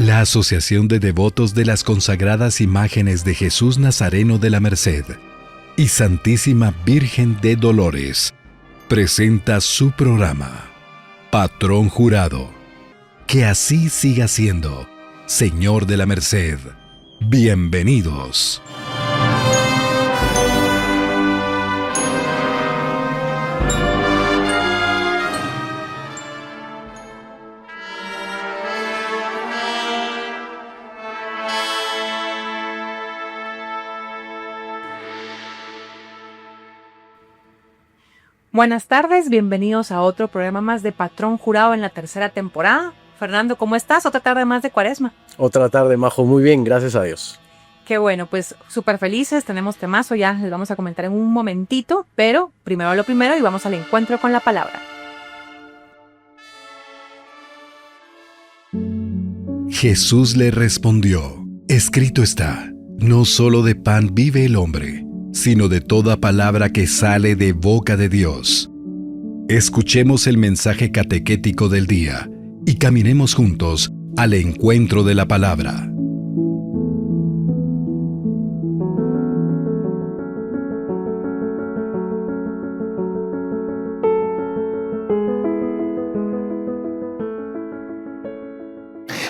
La Asociación de Devotos de las Consagradas Imágenes de Jesús Nazareno de la Merced y Santísima Virgen de Dolores presenta su programa, Patrón Jurado. Que así siga siendo, Señor de la Merced. Bienvenidos. Buenas tardes, bienvenidos a otro programa más de Patrón Jurado en la tercera temporada. Fernando, ¿cómo estás? Otra tarde más de Cuaresma. Otra tarde, Majo, muy bien, gracias a Dios. Qué bueno, pues súper felices, tenemos temazo, ya les vamos a comentar en un momentito, pero primero lo primero y vamos al encuentro con la palabra. Jesús le respondió: escrito está, no solo de pan vive el hombre, sino de toda palabra que sale de boca de Dios. Escuchemos el mensaje catequético del día y caminemos juntos al encuentro de la palabra.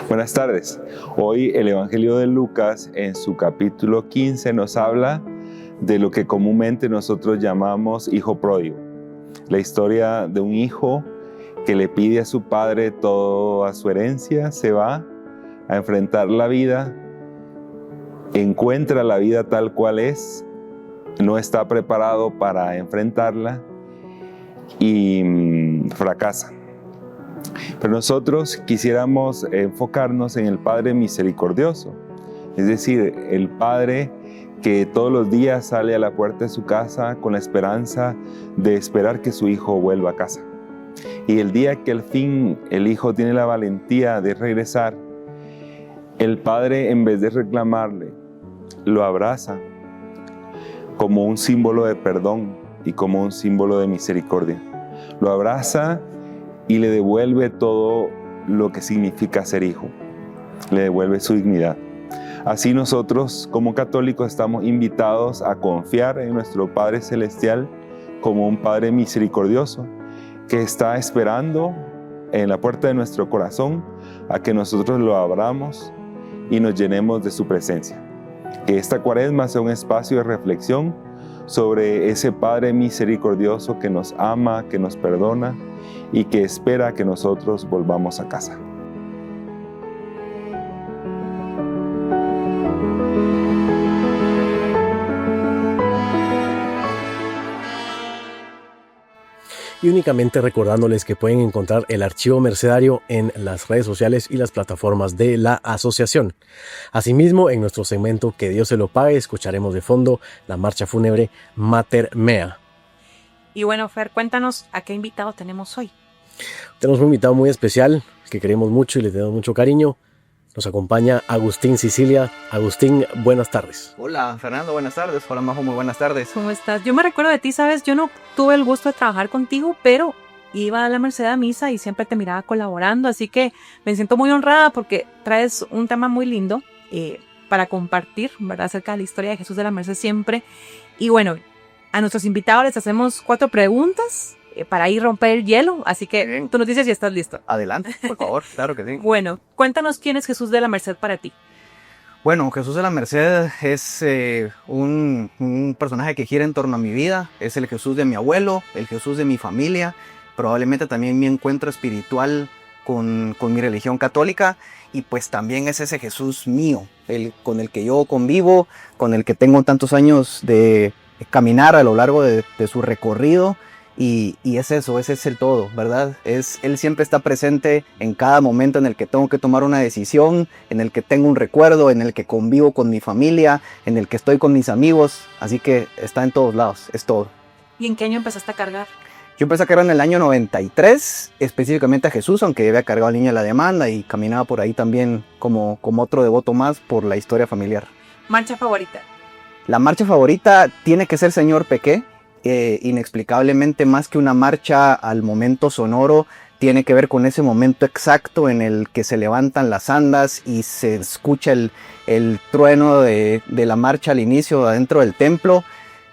Buenas tardes. Hoy el Evangelio de Lucas en su capítulo 15 nos habla de lo que comúnmente nosotros llamamos hijo pródigo. La historia de un hijo que le pide a su padre toda su herencia, se va a enfrentar la vida, encuentra la vida tal cual es, no está preparado para enfrentarla y fracasa. Pero nosotros quisiéramos enfocarnos en el Padre misericordioso, es decir, el Padre que todos los días sale a la puerta de su casa con la esperanza de esperar que su hijo vuelva a casa. Y el día que al fin el hijo tiene la valentía de regresar, el Padre, en vez de reclamarle, lo abraza como un símbolo de perdón y como un símbolo de misericordia. Lo abraza y le devuelve todo lo que significa ser hijo. Le devuelve su dignidad. Así nosotros como católicos estamos invitados a confiar en nuestro Padre Celestial como un Padre misericordioso que está esperando en la puerta de nuestro corazón a que nosotros lo abramos y nos llenemos de su presencia. Que esta Cuaresma sea un espacio de reflexión sobre ese Padre misericordioso que nos ama, que nos perdona y que espera que nosotros volvamos a casa. Y únicamente recordándoles que pueden encontrar el archivo mercedario en las redes sociales y las plataformas de la asociación. Asimismo, en nuestro segmento Que Dios se lo pague, escucharemos de fondo la marcha fúnebre Mater Mea. Y bueno, Fer, cuéntanos a qué invitado tenemos hoy. Tenemos un invitado muy especial que queremos mucho y le tenemos mucho cariño. Nos acompaña Agustín Sicilia. Agustín, buenas tardes. Hola, Fernando, buenas tardes. Hola, Majo, muy buenas tardes. ¿Cómo estás? Yo me recuerdo de ti, ¿sabes? Yo no tuve el gusto de trabajar contigo, pero iba a la Merced a misa y siempre te miraba colaborando, así que me siento muy honrada porque traes un tema muy lindo para compartir, ¿verdad? Acerca de la historia de Jesús de la Merced siempre. Y bueno, a nuestros invitados les hacemos 4 preguntas para ir romper el hielo, así que Bien. tú nos dices si estás listo. Adelante, por favor, claro que sí. Bueno, cuéntanos quién es Jesús de la Merced para ti. Bueno, Jesús de la Merced es un personaje que gira en torno a mi vida. Es el Jesús de mi abuelo, el Jesús de mi familia, probablemente también mi encuentro espiritual con mi religión católica, y pues también es ese Jesús mío, el con el que yo convivo, con el que tengo tantos años de caminar a lo largo de su recorrido. Y es eso, ese es el todo, ¿verdad? Él siempre está presente en cada momento en el que tengo que tomar una decisión, en el que tengo un recuerdo, en el que convivo con mi familia, en el que estoy con mis amigos. Así que está en todos lados, es todo. ¿Y en qué año empezaste a cargar? Yo empecé a cargar en el año 93, específicamente a Jesús, aunque ya había cargado al Niño de la Demanda y caminaba por ahí también como otro devoto más por la historia familiar. ¿Marcha favorita? La marcha favorita tiene que ser Señor Pequé. Inexplicablemente, más que una marcha al momento sonoro, tiene que ver con ese momento exacto en el que se levantan las andas y se escucha el trueno de la marcha al inicio adentro del templo.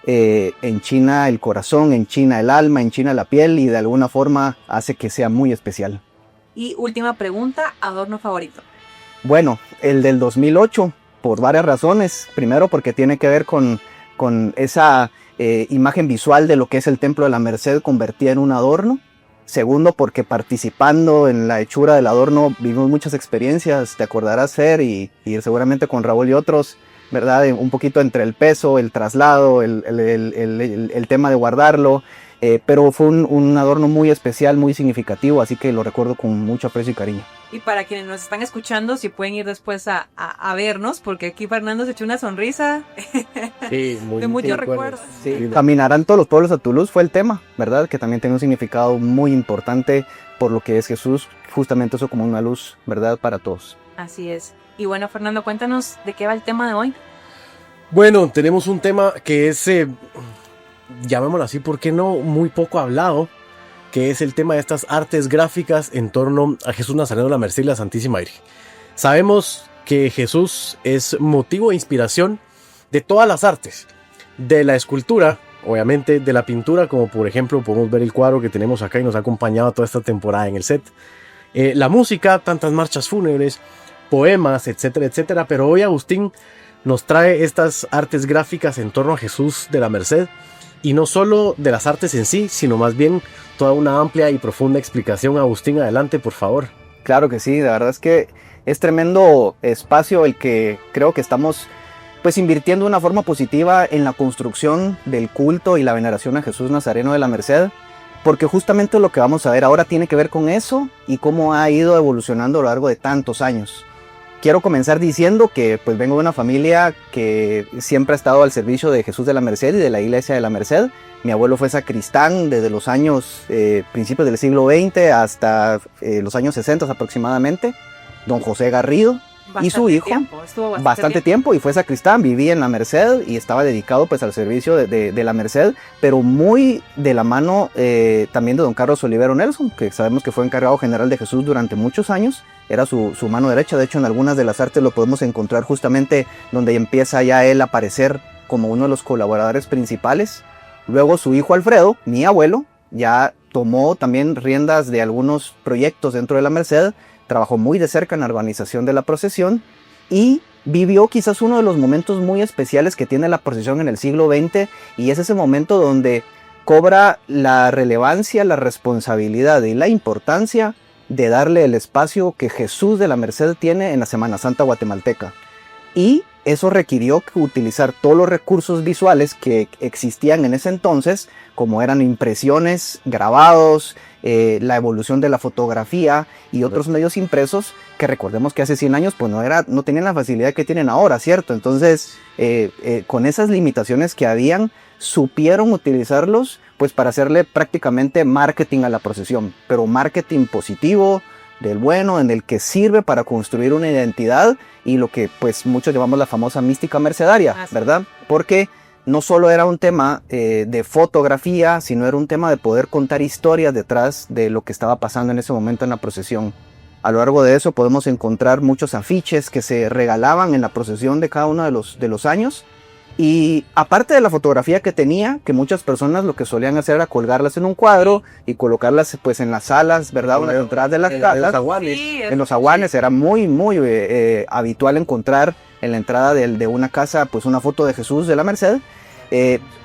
Enchina el corazón, enchina el alma, enchina la piel y de alguna forma hace que sea muy especial. Y última pregunta, adorno favorito. Bueno, el del 2008, por varias razones. Primero porque tiene que ver con esa imagen visual de lo que es el Templo de la Merced convertida en un adorno. Segundo, porque participando en la hechura del adorno vivimos muchas experiencias, te acordarás, Fer, y seguramente con Raúl y otros, ¿verdad? Un poquito entre el peso, el traslado, el tema de guardarlo, pero fue un adorno muy especial, muy significativo, así que lo recuerdo con mucho aprecio y cariño. Y para quienes nos están escuchando, si pueden ir después a vernos, porque aquí Fernando se echó una sonrisa Sí, de muchos recuerdos. Sí. Caminarán todos los pueblos a tu luz fue el tema, ¿verdad? Que también tiene un significado muy importante por lo que es Jesús, justamente eso como una luz, ¿verdad? Para todos. Así es. Y bueno, Fernando, cuéntanos de qué va el tema de hoy. Bueno, tenemos un tema que es, llamémoslo así, ¿por qué no? Muy poco hablado, que es el tema de estas artes gráficas en torno a Jesús Nazareno de la Merced y la Santísima Virgen. Sabemos que Jesús es motivo de inspiración de todas las artes, de la escultura, obviamente de la pintura, como por ejemplo podemos ver el cuadro que tenemos acá y nos ha acompañado toda esta temporada en el set, la música, tantas marchas fúnebres, poemas, etcétera, etcétera, pero hoy Agustín nos trae estas artes gráficas en torno a Jesús de la Merced, y no solo de las artes en sí, sino más bien toda una amplia y profunda explicación. Agustín, adelante, por favor. Claro que sí, la verdad es que es tremendo espacio el que creo que estamos pues invirtiendo de una forma positiva en la construcción del culto y la veneración a Jesús Nazareno de la Merced, porque justamente lo que vamos a ver ahora tiene que ver con eso y cómo ha ido evolucionando a lo largo de tantos años. Quiero comenzar diciendo que pues vengo de una familia que siempre ha estado al servicio de Jesús de la Merced y de la Iglesia de la Merced. Mi abuelo fue sacristán desde los años principios del siglo XX hasta los años 60 aproximadamente, don José Garrido. Y su hijo, bastante tiempo, y fue sacristán, vivía en la Merced y estaba dedicado pues al servicio de la Merced, pero muy de la mano también de don Carlos Olivero Nelson, que sabemos que fue encargado general de Jesús durante muchos años, era su mano derecha. De hecho, en algunas de las artes lo podemos encontrar justamente donde empieza ya él a aparecer como uno de los colaboradores principales. Luego su hijo Alfredo, mi abuelo, ya tomó también riendas de algunos proyectos dentro de la Merced, trabajó muy de cerca en la organización de la procesión y vivió quizás uno de los momentos muy especiales que tiene la procesión en el siglo XX, y es ese momento donde cobra la relevancia, la responsabilidad y la importancia de darle el espacio que Jesús de la Merced tiene en la Semana Santa guatemalteca. Y eso requirió utilizar todos los recursos visuales que existían en ese entonces, como eran impresiones, grabados, la evolución de la fotografía y otros medios impresos, que recordemos que hace 100 años pues no tenían la facilidad que tienen ahora, ¿cierto? Entonces, con esas limitaciones que habían, supieron utilizarlos pues para hacerle prácticamente marketing a la procesión, pero marketing positivo, del bueno, en el que sirve para construir una identidad y lo que pues muchos llamamos la famosa mística mercedaria, ¿verdad? Porque no solo era un tema de fotografía, sino era un tema de poder contar historias detrás de lo que estaba pasando en ese momento en la procesión. A lo largo de eso podemos encontrar muchos afiches que se regalaban en la procesión de cada uno de los años. Y aparte de la fotografía que tenía, que muchas personas lo que solían hacer era colgarlas en un cuadro y colocarlas pues en las salas, ¿verdad? Una detrás de las casas. En los aguanes era muy habitual encontrar en la entrada de una casa pues una foto de Jesús de la Merced.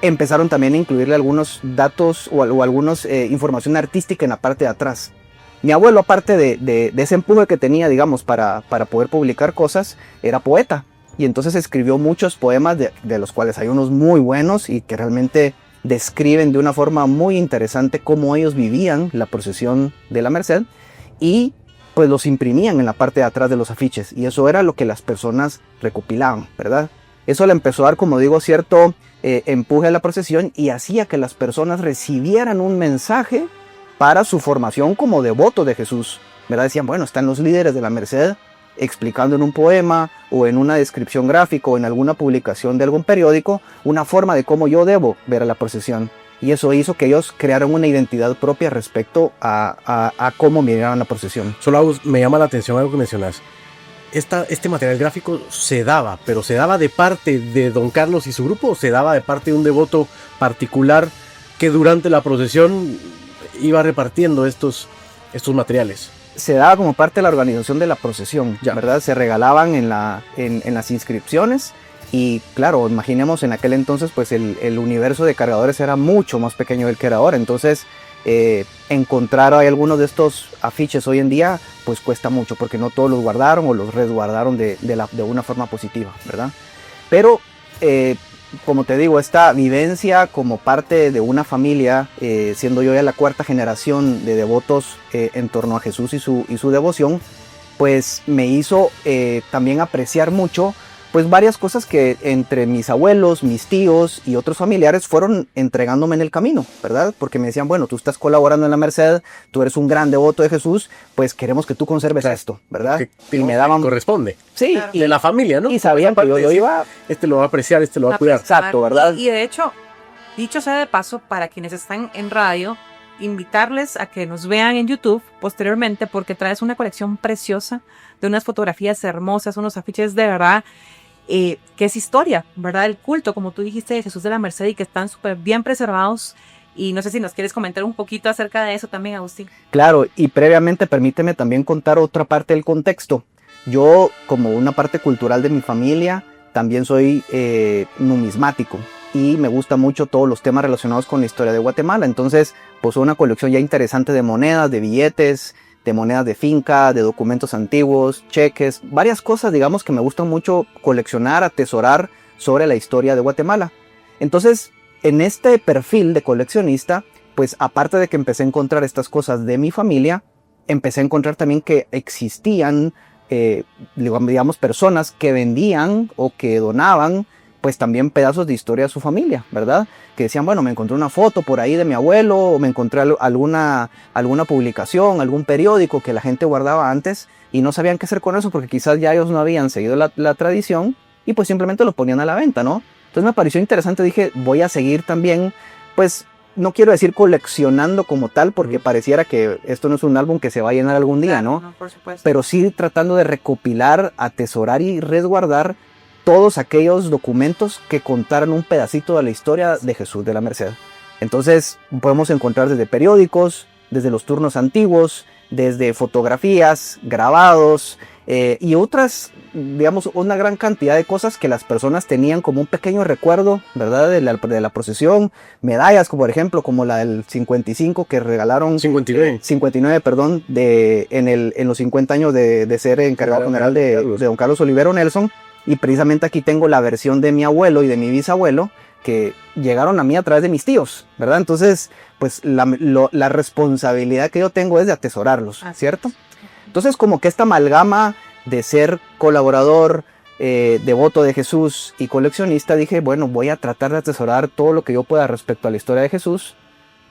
Empezaron también a incluirle algunos datos o algunos información artística en la parte de atrás. Mi abuelo, aparte de ese empuje que tenía, digamos, para poder publicar cosas, era poeta. Y entonces escribió muchos poemas de los cuales hay unos muy buenos y que realmente describen de una forma muy interesante cómo ellos vivían la procesión de la Merced, y pues los imprimían en la parte de atrás de los afiches, y eso era lo que las personas recopilaban, ¿verdad? Eso le empezó a dar, como digo, cierto empuje a la procesión y hacía que las personas recibieran un mensaje para su formación como devotos de Jesús, ¿verdad? Decían, bueno, están los líderes de la Merced explicando en un poema o en una descripción gráfica o en alguna publicación de algún periódico una forma de cómo yo debo ver a la procesión. y eso hizo que ellos crearan una identidad propia respecto a cómo miraban la procesión. Solo Agus, me llama la atención algo que mencionas. Este material gráfico se daba, pero ¿se daba de parte de don Carlos y su grupo o se daba de parte de un devoto particular que durante la procesión iba repartiendo estos materiales? Se daba como parte de la organización de la procesión, Ya. ¿verdad? Se regalaban en las inscripciones y claro, imaginemos en aquel entonces pues el universo de cargadores era mucho más pequeño del que era ahora, entonces encontrar hay algunos de estos afiches hoy en día pues cuesta mucho porque no todos los guardaron o los resguardaron de una forma positiva, ¿verdad? Pero como te digo, esta vivencia como parte de una familia, siendo yo ya la cuarta generación de devotos en torno a Jesús y su devoción, pues me hizo también apreciar mucho pues varias cosas que entre mis abuelos, mis tíos y otros familiares fueron entregándome en el camino, ¿verdad? Porque me decían, bueno, tú estás colaborando en la Merced, tú eres un gran devoto de Jesús, pues queremos que tú conserves esto, ¿verdad? Que Y me daban... corresponde. Sí, Claro. De la familia, ¿no? y sabían que yo iba... Este lo va a apreciar, este lo va a cuidar. Exacto, ¿verdad? Y de hecho, dicho sea de paso, para quienes están en radio, invitarles a que nos vean en YouTube posteriormente, porque traes una colección preciosa de unas fotografías hermosas, unos afiches de verdad, que es historia, ¿verdad? El culto, como tú dijiste, de Jesús de la Merced y que están súper bien preservados. Y no sé si nos quieres comentar un poquito acerca de eso también, Agustín. Claro, y previamente permíteme también contar otra parte del contexto. Yo, como una parte cultural de mi familia, también soy numismático y me gusta mucho todos los temas relacionados con la historia de Guatemala. Entonces, poseo una colección ya interesante de monedas, de billetes, de monedas de finca, de documentos antiguos, cheques, varias cosas, digamos, que me gustan mucho coleccionar, atesorar sobre la historia de Guatemala. Entonces, en este perfil de coleccionista, pues aparte de que empecé a encontrar estas cosas de mi familia, empecé a encontrar también que existían, digamos, personas que vendían o que donaban, pues también pedazos de historia de su familia, ¿verdad? Que decían, bueno, me encontré una foto por ahí de mi abuelo, o me encontré alguna publicación, algún periódico que la gente guardaba antes y no sabían qué hacer con eso porque quizás ya ellos no habían seguido la tradición y pues simplemente lo ponían a la venta, ¿no? Entonces me pareció interesante, dije, voy a seguir también, pues no quiero decir coleccionando como tal porque pareciera que esto no es un álbum que se va a llenar algún día, Claro, ¿no? por supuesto. Pero sí tratando de recopilar, atesorar y resguardar todos aquellos documentos que contaran un pedacito de la historia de Jesús de la Merced. Entonces podemos encontrar desde periódicos, desde los turnos antiguos, desde fotografías, grabados y otras, digamos, una gran cantidad de cosas que las personas tenían como un pequeño recuerdo, ¿verdad? De la procesión, medallas, como por ejemplo, como la del 55 que regalaron... 59, perdón, en los 50 años de ser encargado general de don Carlos Olivero Nelson. Y precisamente aquí tengo la versión de mi abuelo y de mi bisabuelo que llegaron a mí a través de mis tíos, ¿verdad? Entonces, pues la responsabilidad que yo tengo es de atesorarlos, ¿cierto? Entonces, como que esta amalgama de ser colaborador, devoto de Jesús y coleccionista, dije, bueno, voy a tratar de atesorar todo lo que yo pueda respecto a la historia de Jesús,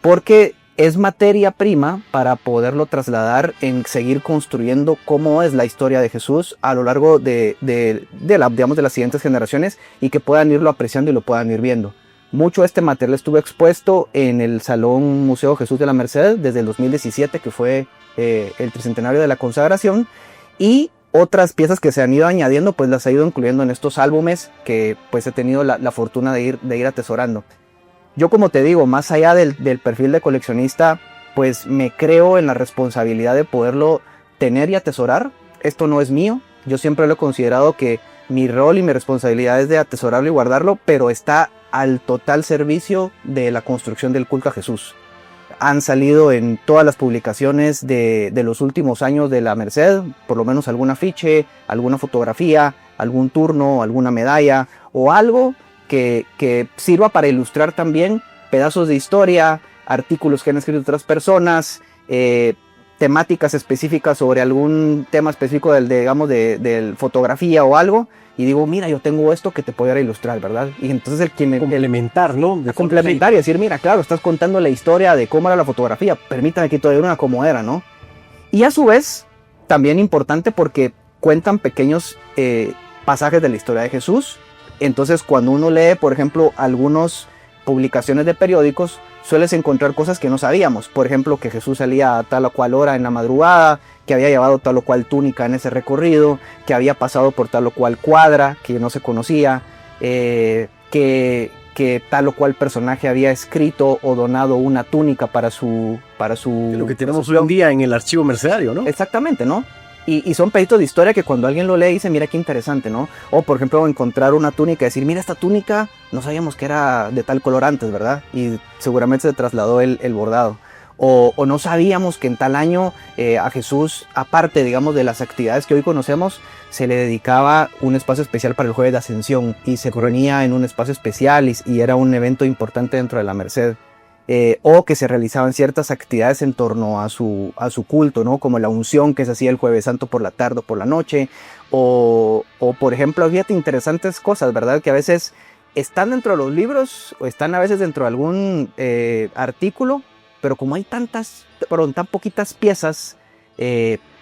porque es materia prima para poderlo trasladar en seguir construyendo cómo es la historia de Jesús a lo largo de las siguientes generaciones y que puedan irlo apreciando y lo puedan ir viendo. Mucho de este material estuvo expuesto en el Salón Museo Jesús de la Merced desde el 2017, que fue el tricentenario de la consagración, y otras piezas que se han ido añadiendo, pues las he ido incluyendo en estos álbumes que pues he tenido la fortuna de ir atesorando. Yo, como te digo, más allá del perfil de coleccionista, pues me creo en la responsabilidad de poderlo tener y atesorar. Esto no es mío. Yo siempre lo he considerado que mi rol y mi responsabilidad es de atesorarlo y guardarlo, pero está al total servicio de la construcción del culto a Jesús. Han salido en todas las publicaciones de los últimos años de la Merced, por lo menos algún afiche, alguna fotografía, algún turno, alguna medalla o algo que sirva para ilustrar también pedazos de historia, artículos que han escrito otras personas, temáticas específicas sobre algún tema específico de fotografía o algo, y digo, mira, yo tengo esto que te pudiera ilustrar, ¿verdad? Y entonces complementar, ¿no? Complementar y decir, mira, claro, estás contando la historia de cómo era la fotografía, permítame que te dé una como era, ¿no? Y a su vez, también importante porque cuentan pequeños pasajes de la historia de Jesús. Entonces, cuando uno lee, por ejemplo, algunas publicaciones de periódicos, sueles encontrar cosas que no sabíamos. Por ejemplo, que Jesús salía a tal o cual hora en la madrugada, que había llevado tal o cual túnica en ese recorrido, que había pasado por tal o cual cuadra que no se conocía, que tal o cual personaje había escrito o donado una túnica para su Lo que tenemos hoy en día en el archivo mercedario, ¿no? Exactamente, ¿no? Y son pedacitos de historia que cuando alguien lo lee dice, mira qué interesante, ¿no? O por ejemplo encontrar una túnica y decir, mira esta túnica, no sabíamos que era de tal color antes, ¿verdad? Y seguramente se trasladó el bordado. O no sabíamos que en tal año a Jesús, aparte, digamos, de las actividades que hoy conocemos, se le dedicaba un espacio especial para el Jueves de Ascensión y se reunía en un espacio especial y era un evento importante dentro de la Merced. O que se realizaban ciertas actividades en torno a su culto, ¿no? Como la unción que se hacía el Jueves Santo por la tarde o por la noche. O por ejemplo, fíjate, interesantes cosas, ¿verdad? Que a veces están dentro de los libros o están a veces dentro de algún artículo, pero como hay tan poquitas piezas,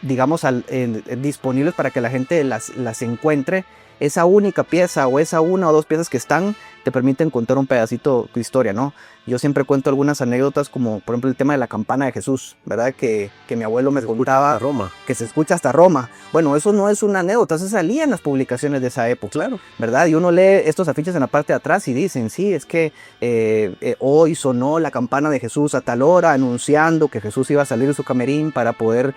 digamos, disponibles para que la gente las encuentre, esa única pieza o esa una o dos piezas que están te permiten contar un pedacito de historia, ¿no? Yo siempre cuento algunas anécdotas como por ejemplo el tema de la campana de Jesús, ¿verdad? Que mi abuelo me contaba Roma. que se escucha hasta Roma. Bueno, eso no es una anécdota, eso salía en las publicaciones de esa época, Claro. ¿verdad? Y uno lee estos afiches en la parte de atrás y dicen, sí, es que hoy sonó la campana de Jesús a tal hora anunciando que Jesús iba a salir de su camerín para poder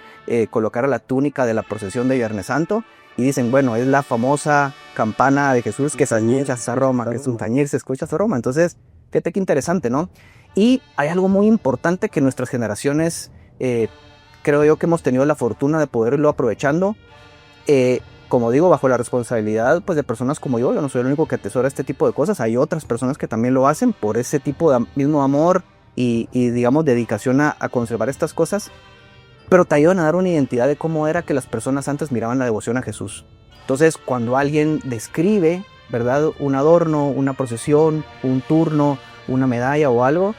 colocar a la túnica de la procesión de Viernes Santo. Y dicen, bueno, es la famosa campana de Jesús que se escucha hasta Roma, que es un tañir, se escucha hasta Roma. Entonces, fíjate qué interesante, ¿no? Y hay algo muy importante que nuestras generaciones, creo yo que hemos tenido la fortuna de poderlo aprovechando, como digo, bajo la responsabilidad pues, de personas como yo no soy el único que atesora este tipo de cosas, hay otras personas que también lo hacen por ese tipo de mismo amor y digamos, dedicación a conservar estas cosas. Pero te ayudan a dar una identidad de cómo era que las personas antes miraban la devoción a Jesús. Entonces, cuando alguien describe, ¿verdad? Un adorno, una procesión, un turno, una medalla o algo,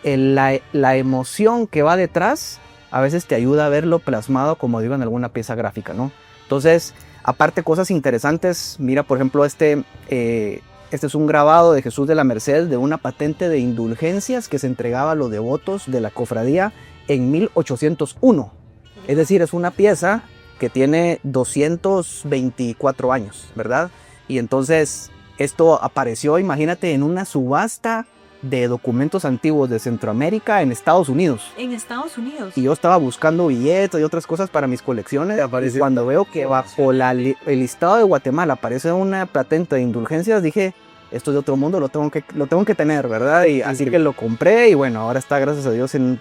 la emoción que va detrás a veces te ayuda a verlo plasmado, como digo, en alguna pieza gráfica, ¿no? Entonces, aparte cosas interesantes, mira, por ejemplo, este es un grabado de Jesús de la Merced de una patente de indulgencias que se entregaba a los devotos de la cofradía en 1801. Es decir, es una pieza que tiene 224 años, ¿verdad? Y entonces esto apareció, imagínate, en una subasta de documentos antiguos de Centroamérica en Estados Unidos. En Estados Unidos. Y yo estaba buscando billetes y otras cosas para mis colecciones. Y cuando veo que bajo el listado de Guatemala aparece una patente de indulgencias, dije, esto es de otro mundo, lo tengo que tener, ¿verdad? Y así que lo compré y bueno, ahora está, gracias a Dios, en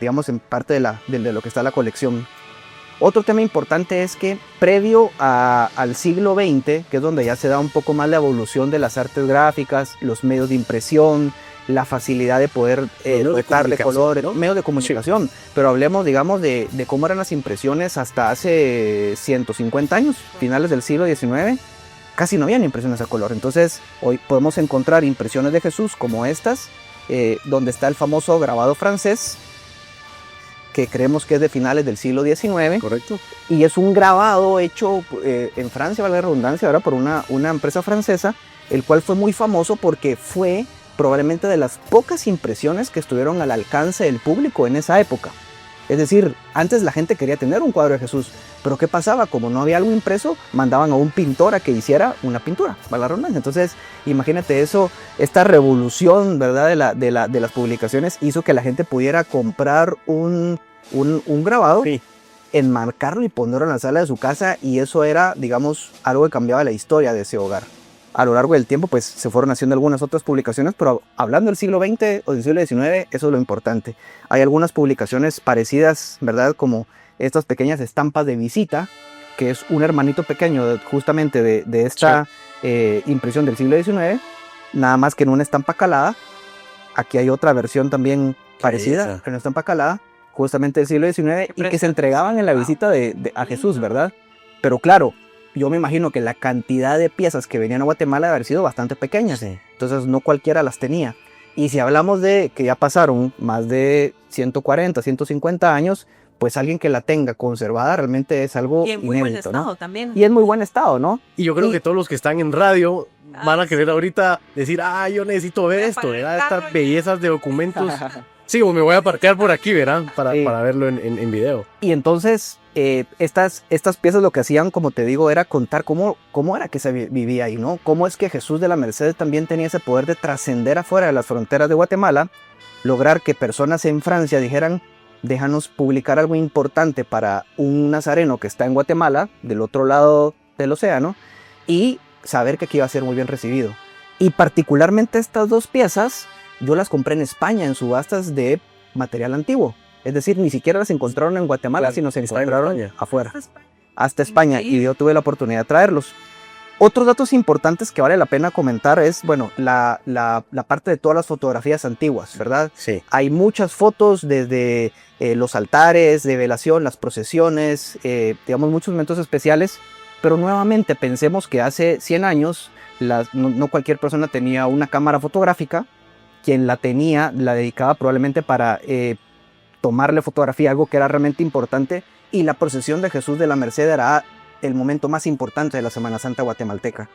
parte de lo que está la colección. Otro tema importante es que previo al siglo XX, que es donde ya se da un poco más la evolución de las artes gráficas, los medios de impresión, la facilidad de poder darle color, ¿no? Medios de comunicación, pero hablemos, digamos, de cómo eran las impresiones hasta hace 150 años, finales del siglo XIX, casi no habían impresiones a color. Entonces, hoy podemos encontrar impresiones de Jesús como estas, donde está el famoso grabado francés, que creemos que es de finales del siglo XIX. Correcto. Y es un grabado hecho en Francia, vale la redundancia, ahora por una empresa francesa, el cual fue muy famoso porque fue probablemente de las pocas impresiones que estuvieron al alcance del público en esa época. Es decir, antes la gente quería tener un cuadro de Jesús, pero ¿qué pasaba? Como no había algo impreso, mandaban a un pintor a que hiciera una pintura, vale la redundancia. Entonces, imagínate eso, esta revolución, ¿verdad? de las publicaciones hizo que la gente pudiera comprar un grabado, Sí. enmarcarlo y ponerlo en la sala de su casa, y eso era, digamos, algo que cambiaba la historia de ese hogar. A lo largo del tiempo, pues, se fueron haciendo algunas otras publicaciones, pero hablando del siglo XX o del siglo XIX, eso es lo importante. Hay algunas publicaciones parecidas, ¿verdad? Como estas pequeñas estampas de visita, que es un hermanito pequeño justamente de esta impresión del siglo XIX, nada más que en una estampa calada. Aquí hay otra versión también parecida, en una estampa calada, justamente del siglo XIX, y que se entregaban en la visita a Jesús, ¿verdad? Pero claro, yo me imagino que la cantidad de piezas que venían a Guatemala debe haber sido bastante pequeñas, entonces no cualquiera las tenía. Y si hablamos de que ya pasaron más de 140, 150 años, pues alguien que la tenga conservada realmente es algo y en muy buen inédito, estado, ¿no? también. Y en muy buen estado, ¿no? Y yo creo que todos los que están en radio van a querer ahorita decir, yo necesito ver Para esto, ¿verdad? el carro Estas y- bellezas de documentos Sí, o me voy a parquear por aquí, ¿verdad? Para Sí. verlo en video. Y entonces estas piezas lo que hacían, como te digo, era contar cómo era que se vivía ahí, ¿no? Cómo es que Jesús de la Merced también tenía ese poder de trascender afuera de las fronteras de Guatemala, lograr que personas en Francia dijeran, déjanos publicar algo importante para un nazareno que está en Guatemala, del otro lado del océano, y saber que aquí iba a ser muy bien recibido. Y particularmente estas dos piezas, yo las compré en España en subastas de material antiguo. Es decir, ni siquiera las encontraron en Guatemala, Claro, sino se está en encontraron España. afuera, hasta España, Sí. y yo tuve la oportunidad de traerlos. Otros datos importantes que vale la pena comentar es, bueno, la parte de todas las fotografías antiguas, ¿verdad? Sí. Hay muchas fotos desde los altares de velación, las procesiones, digamos muchos momentos especiales, pero nuevamente pensemos que hace 100 años no cualquier persona tenía una cámara fotográfica. Quien la tenía la dedicaba probablemente para tomarle fotografía, algo que era realmente importante, y la procesión de Jesús de la Merced era el momento más importante de la Semana Santa guatemalteca.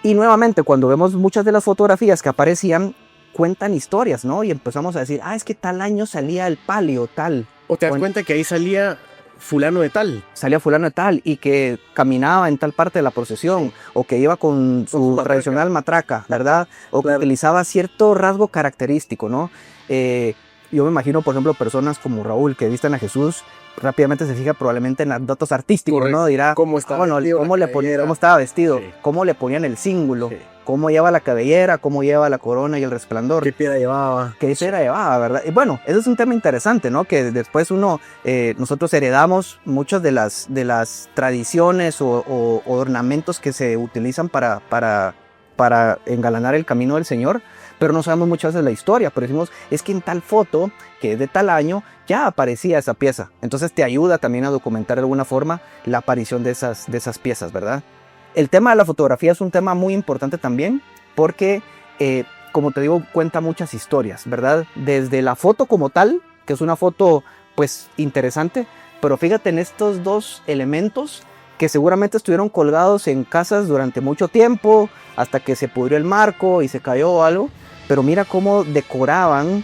Y nuevamente, cuando vemos muchas de las fotografías que aparecían, cuentan historias, ¿no? Y empezamos a decir, es que tal año salía el palio, tal, O te das Bueno. cuenta que ahí salía fulano de tal. salía fulano de tal, y que caminaba en tal parte de la procesión, o que iba con su matraca. tradicional matraca, ¿verdad? O que Claro. utilizaba cierto rasgo característico, ¿no? Yo me imagino, por ejemplo, personas como Raúl que visten a Jesús, rápidamente se fija probablemente en los datos artísticos, Correcto. ¿no? Dirá, ¿Cómo estaba bueno, vestido, cómo la le ponía, cabellera? cómo estaba vestido, Sí. cómo le ponían el cíngulo, Sí. cómo lleva la cabellera, cómo lleva la corona y el resplandor. ¿Qué piedra llevaba? Que esa era llevada, ¿verdad? Y bueno, ese es un tema interesante, ¿no? Que después nosotros heredamos muchas de las tradiciones o ornamentos que se utilizan para engalanar el camino del Señor, pero no sabemos muchas veces la historia, pero decimos, es que en tal foto, que es de tal año, ya aparecía esa pieza. Entonces te ayuda también a documentar de alguna forma la aparición de esas piezas, ¿verdad? El tema de la fotografía es un tema muy importante también, porque como te digo, cuenta muchas historias, ¿verdad? Desde la foto como tal, que es una foto pues interesante, pero fíjate en estos dos elementos que seguramente estuvieron colgados en casas durante mucho tiempo, hasta que se pudrió el marco y se cayó o algo, pero mira cómo decoraban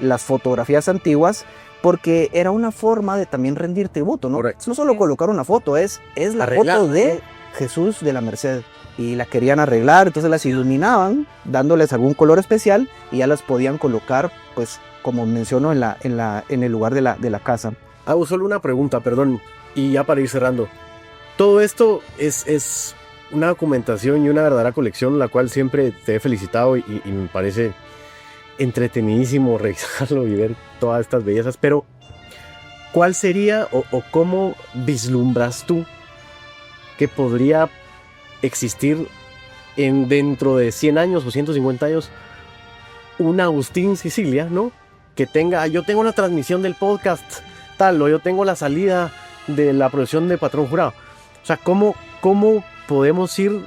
las fotografías antiguas, porque era una forma de también rendir tributo, ¿no? Correcto. No solo colocar una foto, es la Arreglar, foto de Jesús de la Merced. Y la querían arreglar, entonces las iluminaban, dándoles algún color especial, y ya las podían colocar, pues, como menciono, en el lugar de la casa. Hago solo una pregunta, perdón, y ya para ir cerrando. Todo esto es una documentación y una verdadera colección, la cual siempre te he felicitado y me parece entretenidísimo revisarlo y ver todas estas bellezas, pero ¿cuál sería o cómo vislumbras tú que podría existir dentro de 100 años o 150 años un Agustín Sicilia, ¿no? Que tenga, yo tengo una transmisión del podcast tal, o yo tengo la salida de la procesión de Patrón Jurado. O sea, ¿cómo podemos ir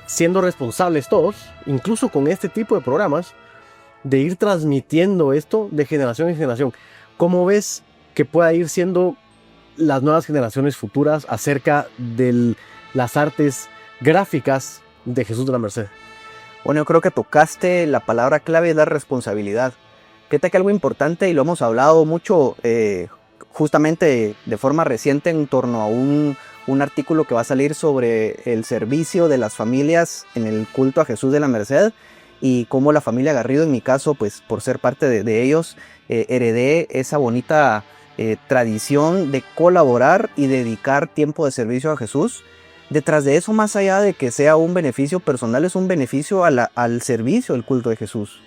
siendo responsables todos, incluso con este tipo de programas, de ir transmitiendo esto de generación en generación? ¿Cómo ves que pueda ir siendo las nuevas generaciones futuras acerca de las artes gráficas de Jesús de la Merced? Bueno, yo creo que tocaste la palabra clave, es la responsabilidad. Fíjate que algo importante, y lo hemos hablado mucho justamente de forma reciente en torno a un artículo que va a salir sobre el servicio de las familias en el culto a Jesús de la Merced, y cómo la familia Garrido, en mi caso, pues por ser parte de ellos, heredé esa bonita tradición de colaborar y dedicar tiempo de servicio a Jesús. Detrás de eso, más allá de que sea un beneficio personal, es un beneficio al servicio del culto de Jesús.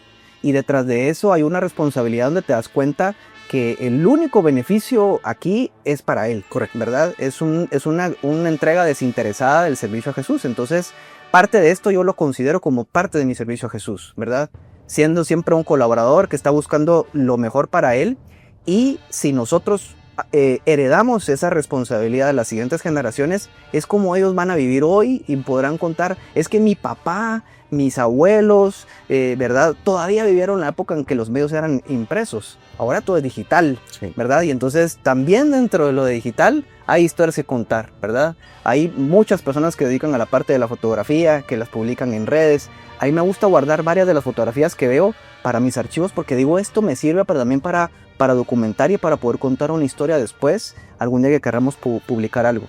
Y detrás de eso hay una responsabilidad donde te das cuenta que el único beneficio aquí es para Él, Correcto. ¿verdad? Es una entrega desinteresada del servicio a Jesús. Entonces, parte de esto yo lo considero como parte de mi servicio a Jesús, ¿verdad? Siendo siempre un colaborador que está buscando lo mejor para Él. Y si nosotros heredamos esa responsabilidad a las siguientes generaciones, es como ellos van a vivir hoy y podrán contar, es que mi papá, mis abuelos, ¿verdad? Todavía vivieron la época en que los medios eran impresos. Ahora todo es digital, Sí. ¿verdad? Y entonces también dentro de lo de digital hay historias que contar, ¿verdad? Hay muchas personas que dedican a la parte de la fotografía, que las publican en redes. A mí me gusta guardar varias de las fotografías que veo para mis archivos, porque digo, esto me sirve también para documentar y para poder contar una historia después, algún día que queramos publicar algo.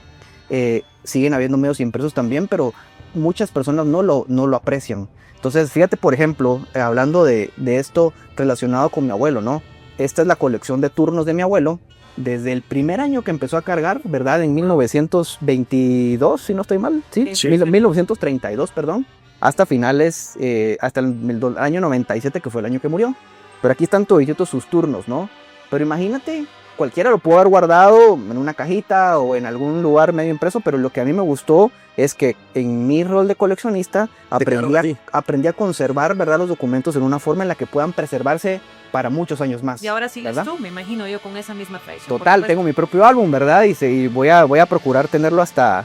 Siguen habiendo medios impresos también, pero muchas personas no lo aprecian. Entonces, fíjate, por ejemplo, hablando de esto relacionado con mi abuelo, ¿no? Esta es la colección de turnos de mi abuelo, desde el primer año que empezó a cargar, ¿verdad? En 1922, si no estoy mal, sí, 1932, perdón, hasta finales, hasta el año 97, que fue el año que murió. Pero aquí están toditos sus turnos, ¿no? Pero imagínate, cualquiera lo pudo haber guardado en una cajita o en algún lugar medio impreso, pero lo que a mí me gustó es que en mi rol de coleccionista aprendí a conservar, ¿verdad?, los documentos en una forma en la que puedan preservarse para muchos años más. Y ahora sigues, ¿verdad? tú, me imagino yo, con esa misma tradición. Total, tengo mi propio álbum, ¿verdad? Y voy a procurar tenerlo hasta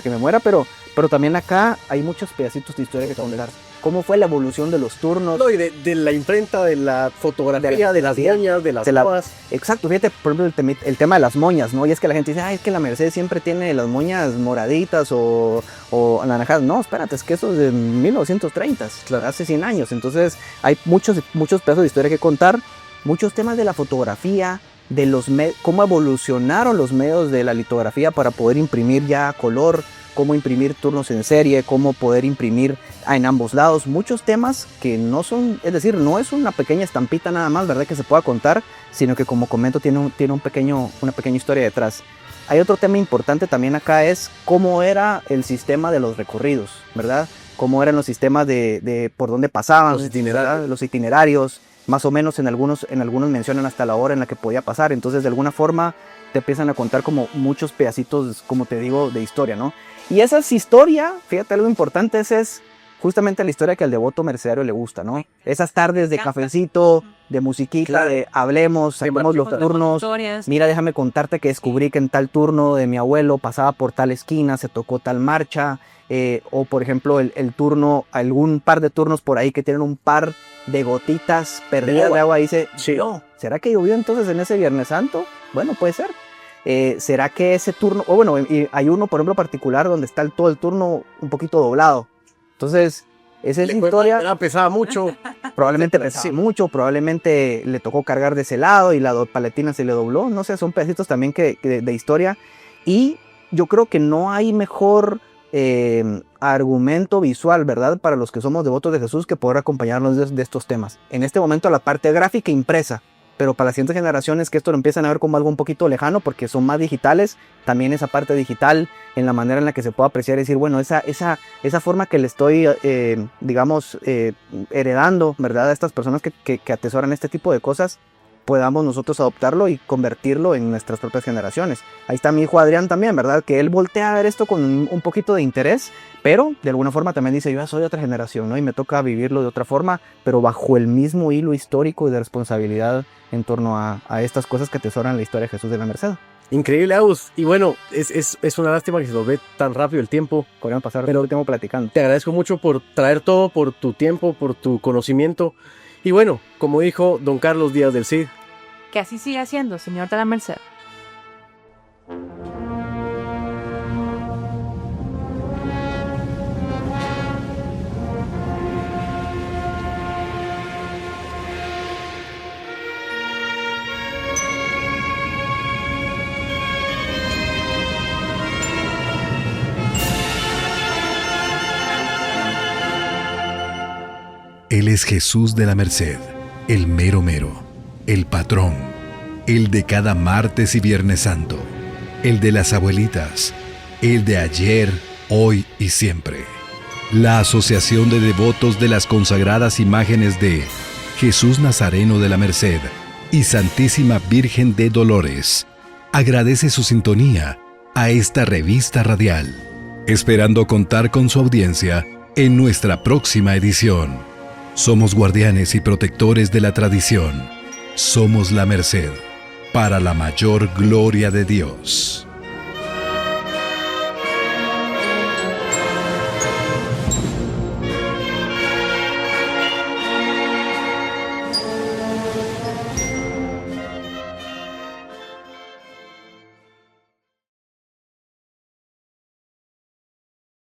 que me muera, pero también acá hay muchos pedacitos de historia que contar. ¿Cómo fue la evolución de los turnos? No, y de la imprenta, de la fotografía, de las moñas, de las hojas. Exacto, fíjate, por ejemplo, el tema de las moñas, ¿no? Y es que la gente dice, es que la Mercedes siempre tiene las moñas moraditas o anaranjadas. No, espérate, es que eso es de 1930, claro, hace 100 años. Entonces hay muchos pedazos de historia que contar, muchos temas de la fotografía, de cómo evolucionaron los medios de la litografía para poder imprimir ya a color, cómo imprimir turnos en serie, cómo poder imprimir en ambos lados, muchos temas que no son, es decir, no es una pequeña estampita nada más, ¿verdad?, que se pueda contar, sino que, como comento, tiene una pequeña historia detrás. Hay otro tema importante también acá, es cómo era el sistema de los recorridos, ¿verdad? Cómo eran los sistemas de por dónde pasaban, los itinerarios, más o menos en algunos mencionan hasta la hora en la que podía pasar. Entonces, de alguna forma te empiezan a contar como muchos pedacitos, como te digo, de historia, ¿no? Y esa es historia, fíjate, algo importante, es justamente la historia que al devoto mercedario le gusta, ¿no? Esas tardes de cafecito, de musiquita, claro, de hablemos, saquemos los turnos. Mira, déjame contarte que descubrí que en tal turno de mi abuelo pasaba por tal esquina, se tocó tal marcha, o por ejemplo el turno, algún par de turnos por ahí que tienen un par de gotitas perdidas de agua, dice, sí, no, ¿será que llovió entonces en ese Viernes Santo? Bueno, puede ser. ¿Será que ese turno, o bueno, y hay uno por ejemplo particular donde está todo el turno un poquito doblado? Entonces, esa es la historia. Pesaba mucho. Probablemente pesaba mucho, probablemente le tocó cargar de ese lado y la paletina se le dobló. No sé, son pedacitos también de historia. Y yo creo que no hay mejor argumento visual, ¿verdad?, para los que somos devotos de Jesús, que poder acompañarnos de estos temas. En este momento la parte gráfica impresa, pero para las siguientes generaciones que esto lo empiezan a ver como algo un poquito lejano porque son más digitales, también esa parte digital en la manera en la que se puede apreciar y decir, bueno, esa forma que le estoy, heredando, ¿verdad?, a estas personas que atesoran este tipo de cosas, podamos nosotros adoptarlo y convertirlo en nuestras propias generaciones. Ahí está mi hijo Adrián también, ¿verdad?, que él voltea a ver esto con un poquito de interés, pero de alguna forma también dice, yo ya soy de otra generación, ¿no?, y me toca vivirlo de otra forma, pero bajo el mismo hilo histórico y de responsabilidad en torno a estas cosas que atesoran la historia de Jesús de la Merced. Increíble, Agus. Y bueno, es una lástima que se nos ve tan rápido el tiempo. Podríamos pasar todo el tiempo platicando. Te agradezco mucho por traer todo, por tu tiempo, por tu conocimiento. Y bueno, como dijo don Carlos Díaz del Cid, que así siga siendo, Señor de la Merced. Él es Jesús de la Merced, el mero mero, el patrón, el de cada martes y Viernes Santo, el de las abuelitas, el de ayer, hoy y siempre. La Asociación de Devotos de las Consagradas Imágenes de Jesús Nazareno de la Merced y Santísima Virgen de Dolores agradece su sintonía a esta revista radial, esperando contar con su audiencia en nuestra próxima edición. Somos guardianes y protectores de la tradición. Somos la Merced, para la mayor gloria de Dios.